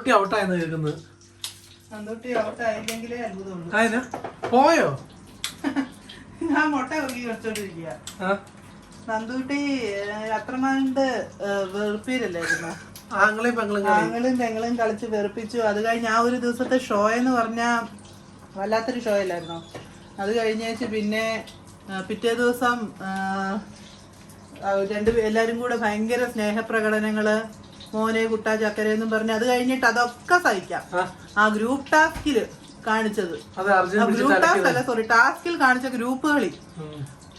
നന്ദൂട്ടി ഔട്ടായെന്ന് കേൾക്കുന്നത്. നന്ദൂട്ടി ഔട്ടായില്ലെങ്കിലേ അത്ഭുതമുള്ളൂ. അതിന് പോയോ? ഞാൻ മുട്ട ഇറക്കി വെച്ചോണ്ടിരിക്കുക. നന്ദൂട്ടി അത്രമാണ്ട് വെറുപ്പിയിലല്ലായിരുന്നു. ആങ്ങളും പെങ്ങളും കളിച്ച് വെറുപ്പിച്ചു. അത് കഴിഞ്ഞ് ആ ഒരു ദിവസത്തെ ഷോ എന്ന് പറഞ്ഞാൽ വല്ലാത്തൊരു ഷോ അല്ലായിരുന്നോ. അത് കഴിഞ്ഞേച്ച് പിന്നെ പിറ്റേ ദിവസം എല്ലാരും കൂടെ ഭയങ്കര സ്നേഹപ്രകടനങ്ങള്, മോനെ കുട്ടാ ചക്കരയെന്നും പറഞ്ഞ് അത് കഴിഞ്ഞിട്ട് അതൊക്കെ സഹിക്കാം. ആ ഗ്രൂപ്പ് ടാസ്കില് കാണിച്ചത്, ടാസ്കിൽ കാണിച്ച ഗ്രൂപ്പ് കളി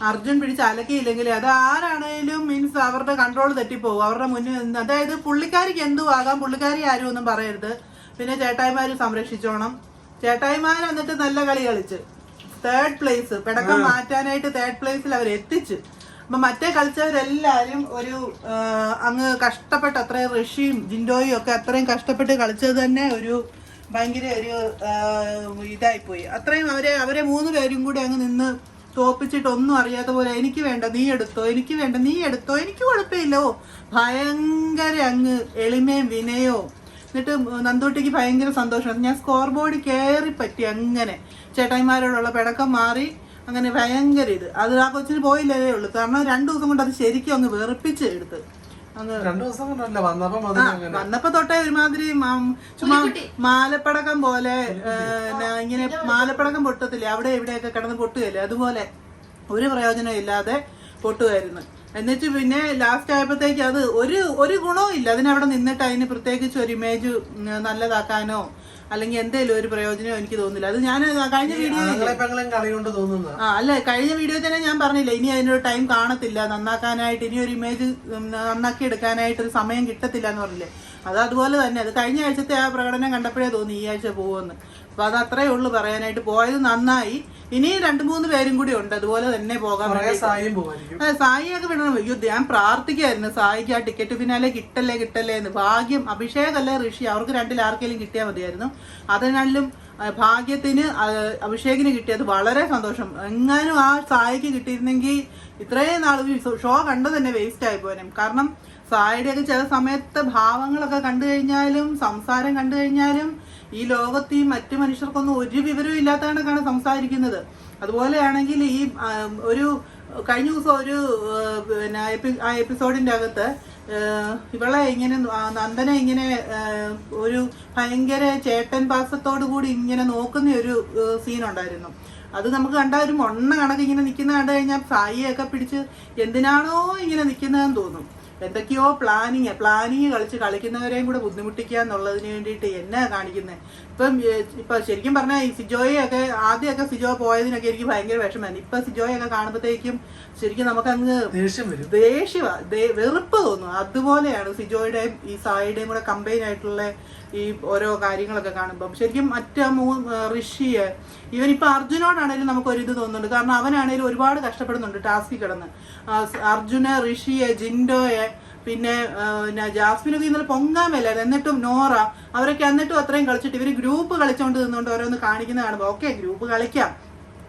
അർജുൻ പിടിച്ച് അലക്കിയില്ലെങ്കിൽ അത് ആരാണേലും മീൻസ് അവരുടെ കൺട്രോൾ തെറ്റിപ്പോകും. അവരുടെ മുന്നിൽ നിന്ന്, അതായത് പുള്ളിക്കാരിക്ക് എന്തും ആകാം, പുള്ളിക്കാരി ആരും ഒന്നും പറയരുത്. പിന്നെ ചേട്ടായിമാര് സംരക്ഷിച്ചോണം. ചേട്ടായിമാർ എന്നിട്ട് നല്ല കളി കളിച്ച് 3rd പ്ലേസ് പിടക്കം മാറ്റാനായിട്ട് 3rd പ്ലേസിൽ അവർ എത്തിച്ച്. അപ്പൊ മറ്റേ കളിച്ചവരെല്ലാരും ഒരു അങ്ങ് കഷ്ടപ്പെട്ട്, അത്രയും ഋഷിയും ജിൻഡോയും ഒക്കെ അത്രയും കഷ്ടപ്പെട്ട് കളിച്ചത് തന്നെ ഒരു ഭയങ്കര ഒരു ഇതായിപ്പോയി. അത്രയും അവരെ 3 പേരും കൂടി അങ്ങ് നിന്ന് തോപ്പിച്ചിട്ട് ഒന്നും അറിയാത്ത പോലെ എനിക്ക് വേണ്ട നീ എടുത്തോ, എനിക്ക് വേണ്ട നീ എടുത്തോ, എനിക്ക് കുഴപ്പമില്ലോ, ഭയങ്കര അങ്ങ് എളിമയും വിനയവും. എന്നിട്ട് നന്ദൂട്ടിക്ക് ഭയങ്കര സന്തോഷം. ഞാൻ സ്കോർ ബോർഡിൽ കയറി പറ്റി. അങ്ങനെ ചേട്ടായിമാരോടുള്ള പിടക്കം മാറി. അങ്ങനെ ഭയങ്കര ഇത്. അത് ആ കൊച്ചിന് പോയില്ലേ ഉള്ളൂ. കാരണം 2 ദിവസം കൊണ്ട് അത് ശരിക്കും അങ്ങ് വെറുപ്പിച്ച് എടുത്ത്. വന്നപ്പോ തൊട്ടേ ഒരുമാതിരി ചുമ്മാ മാലപ്പടക്കം പോലെ ഇങ്ങനെ മാലപ്പടക്കം പൊട്ടത്തില്ലേ, അവിടെ എവിടെയൊക്കെ കിടന്ന് പൊട്ടുകയല്ലേ, അതുപോലെ ഒരു പ്രയോജനം ഇല്ലാതെ പൊട്ടുമായിരുന്നു. എന്നിട്ട് പിന്നെ ലാസ്റ്റ് ആയപ്പോഴത്തേക്ക് അത് ഒരു ഗുണവും ഇല്ല. അതിനവിടെ നിന്നിട്ട് അതിന് പ്രത്യേകിച്ച് ഒരു ഇമേജ് നല്ലതാക്കാനോ അല്ലെങ്കിൽ എന്തേലും ഒരു പ്രയോജനം എനിക്ക് തോന്നുന്നില്ല. അത് ഞാൻ കഴിഞ്ഞ വീഡിയോ അല്ല കഴിഞ്ഞ വീഡിയോ തന്നെ ഞാൻ പറഞ്ഞില്ല, ഇനി അതിനൊരു ടൈം കാണത്തില്ല നന്നാക്കാനായിട്ട്, ഇനി ഒരു ഇമേജ് നന്നാക്കി എടുക്കാനായിട്ട് ഒരു സമയം കിട്ടത്തില്ല എന്ന് പറഞ്ഞില്ലേ. അത് അതുപോലെ തന്നെ. അത് കഴിഞ്ഞ ആഴ്ചത്തെ ആ പ്രകടനം കണ്ടപ്പോഴേ തോന്നി ഈ ആഴ്ച പോകുമെന്ന്. അപ്പൊ അത് അത്രേ ഉള്ളു പറയാനായിട്ട്. പോയത് നന്നായി. ഇനി 2-3 പേരും കൂടി ഉണ്ട് അതുപോലെ തന്നെ പോകാൻ. സായിയൊക്കെ വിടണം. അയ്യോ ഞാൻ പ്രാർത്ഥിക്കായിരുന്നു സായിക്ക് ആ ടിക്കറ്റ് ഫിനാലെ കിട്ടല്ലേ എന്ന്. ഭാഗ്യം അഭിഷേക് ഋഷി, അവർക്ക് 2-ൽ ആർക്കെങ്കിലും കിട്ടിയാൽ മതിയായിരുന്നു. അതിനാലും ഭാഗ്യത്തിന് അഭിഷേകിന് കിട്ടിയത് വളരെ സന്തോഷം. എങ്ങാനും ആ സായിക്ക് കിട്ടിയിരുന്നെങ്കിൽ ഇത്രയും നാൾ ഷോ കണ്ടു തന്നെ വേസ്റ്റ് ആയി പോലും. കാരണം സായിയുടെയൊക്കെ ചില സമയത്തെ ഭാവങ്ങളൊക്കെ കണ്ടു കഴിഞ്ഞാലും സംസാരം കണ്ടു കഴിഞ്ഞാലും ഈ ലോകത്ത് ഈ മറ്റു മനുഷ്യർക്കൊന്നും ഒരു വിവരവും ഇല്ലാത്ത കണക്കാണ് സംസാരിക്കുന്നത്. അതുപോലെയാണെങ്കിൽ ഈ ഒരു കഴിഞ്ഞ ദിവസം ഒരു പിന്നെ ആ എപ്പിസോഡിന്റെ അകത്ത് ഇവളെ ഇങ്ങനെ നന്ദനെ ഇങ്ങനെ ഒരു ഭയങ്കര ചേട്ടൻ പാസത്തോടു കൂടി ഇങ്ങനെ നോക്കുന്ന ഒരു സീനുണ്ടായിരുന്നു. അത് നമുക്ക് കണ്ട ഒരു മൊണ്ണ കണക്ക് ഇങ്ങനെ നിൽക്കുന്ന കണ്ടു കഴിഞ്ഞാൽ സായിയൊക്കെ പിടിച്ച് എന്തിനാണോ ഇങ്ങനെ നിൽക്കുന്നതെന്ന് തോന്നും. എന്തൊക്കെയോ പ്ലാനിങ് കളിക്കുന്നവരെയും കൂടെ ബുദ്ധിമുട്ടിക്കുക എന്നുള്ളതിന് വേണ്ടിയിട്ട് എന്നാ കാണിക്കുന്നത്. ഇപ്പൊ ശരിക്കും പറഞ്ഞാൽ ഈ സിജോയൊക്കെ ആദ്യമൊക്കെ സിജോ പോയതിനൊക്കെ എനിക്ക് ഭയങ്കര വിഷമമാണ്. ഇപ്പൊ സിജോയൊക്കെ കാണുമ്പോഴത്തേക്കും ശരിക്കും നമുക്ക് അങ്ങ് വെറുപ്പ് തോന്നും. അതുപോലെയാണ് സിജോയുടെയും ഈ സായിയുടെയും കൂടെ കമ്പൈൻ ആയിട്ടുള്ള ഈ ഓരോ കാര്യങ്ങളൊക്കെ കാണുമ്പം ശരിക്കും ഋഷിയെ ഇവനിപ്പോൾ അർജുനോടാണേലും നമുക്ക് ഒരു ഇത് തോന്നുന്നുണ്ട്. കാരണം അവനാണേലും ഒരുപാട് കഷ്ടപ്പെടുന്നുണ്ട് ടാസ്കിൽ കിടന്ന്. അർജുന, ഋഷിയെ, ജിൻഡോയെ, പിന്നെ ജാസ്മിനൊക്കെ ഇന്നലെ പൊങ്ങാൻ മേലായിരുന്നു. എന്നിട്ടും നോറ അവരൊക്കെ എന്നിട്ടും അത്രയും കളിച്ചിട്ട് ഇവര് ഗ്രൂപ്പ് കളിച്ചോണ്ട് നിന്നുകൊണ്ട് ഓരോന്ന് കാണിക്കുന്ന കാണുമ്പോൾ ഓക്കെ ഗ്രൂപ്പ് കളിക്കാം,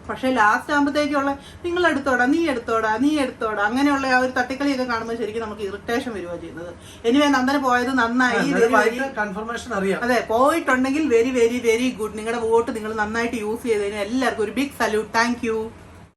പക്ഷെ ലാസ്റ്റ് ആകുമ്പോഴത്തേക്കുള്ള നിങ്ങൾ എടുത്തോടാ നീ എടുത്തോടാ അങ്ങനെയുള്ള ആ ഒരു തട്ടിക്കളിയൊക്കെ കാണുമ്പോൾ ശരിക്കും നമുക്ക് ഇറിറ്റേഷൻ വരിക ചെയ്യുന്നത്. എനിവേ നന്ദന പോയത് നന്നായി. അതെ, പോയിട്ടുണ്ടെങ്കിൽ വെരി വെരി വെരി ഗുഡ്. നിങ്ങളുടെ വോട്ട് നിങ്ങൾ നന്നായിട്ട് യൂസ് ചെയ്തതിന് എല്ലാവർക്കും ഒരു ബിഗ് സല്യൂട്ട്. Thank you.